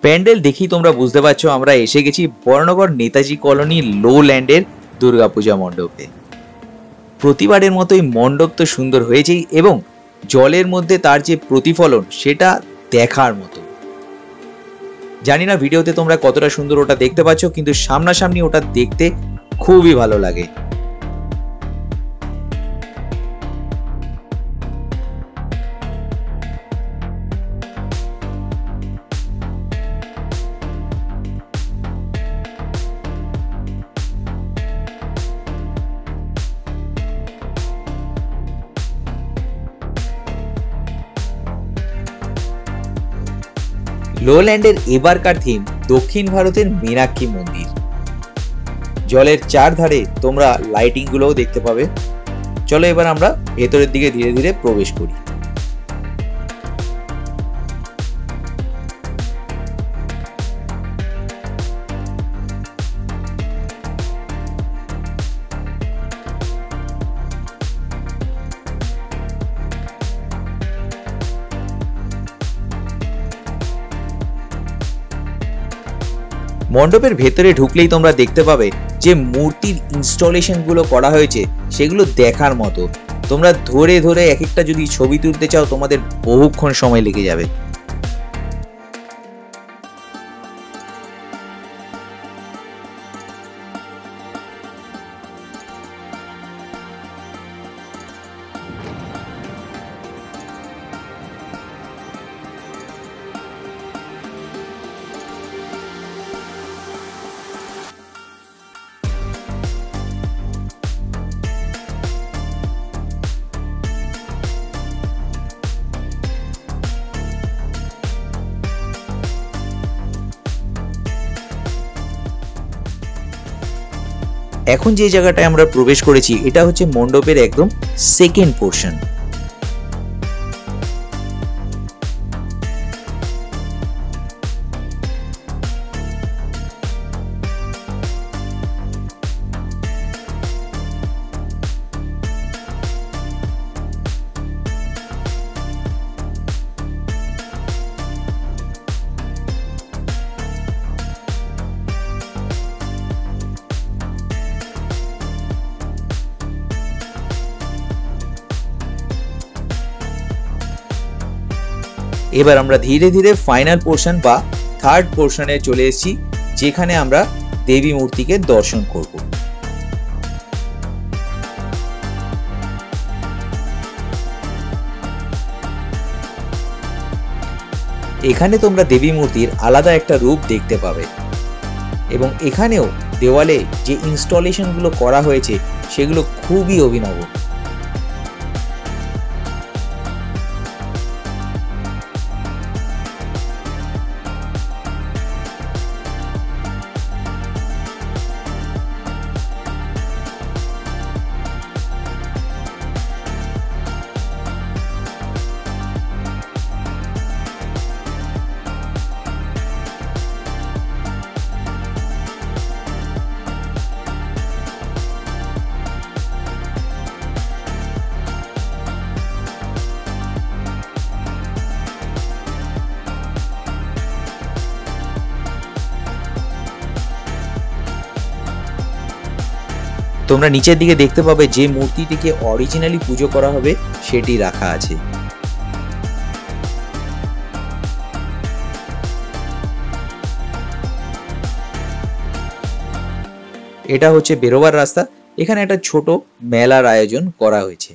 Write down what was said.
প্যান্ডেল দেখেই তোমরা বুঝতে পারছো আমরা এসে গেছি বর্ণনগর নেতাজি কলোনি লো ল্যান্ডের দুর্গাপূজা মণ্ডপে। প্রতিবারের মতোই মণ্ডপ তো সুন্দর হয়েছেই এবং জলের মধ্যে তার যে প্রতিফলন সেটা দেখার মতো। জানি না ভিডিওতে তোমরা কতটা সুন্দর ওটা দেখতে পাচ্ছ, কিন্তু সামনাসামনি ওটা দেখতে খুবই ভালো লাগে। লোল্যান্ডের এবারকার থিম দক্ষিণ ভারতের মীনাক্ষী মন্দির। জলের চারধারে তোমরা লাইটিং গুলোও দেখতে পাবে। চলো এবার আমরা ভেতরের দিকে ধীরে ধীরে প্রবেশ করি। মণ্ডপের ভেতরে ঢুকলেই তোমরা দেখতে পাবে যে মূর্তির ইনস্টলেশন গুলো করা হয়েছে সেগুলো দেখার মতো। তোমরা ধরে ধরে এক একটা যদি ছবি তুলতে চাও তোমাদের বহুক্ষণ সময় লেগে যাবে। এখন যে জায়গাটায় আমরা প্রবেশ করেছি এটা হচ্ছে মণ্ডপের একদম সেকেন্ড পোর্শন। এবার আমরা ধীরে ধীরে ফাইনাল পোর্শন বা থার্ড পোর্শনে চলে এসেছি, যেখানে আমরা দেবী মূর্তিকে দর্শন করব। এখানে তোমরা দেবী মূর্তির আলাদা একটা রূপ দেখতে পাবে এবং এখানেও দেওয়ালে যে ইনস্টলেশনগুলো করা হয়েছে সেগুলো খুবই অভিনব। তোমরা নিচের দিকে দেখতে পাবে যে মূর্তিটিকে অরিজিনালি পুজো করা হবে সেটি রাখা আছে। এটা হচ্ছে বেরোবার রাস্তা। এখানে একটা ছোট মেলার আয়োজন করা হয়েছে।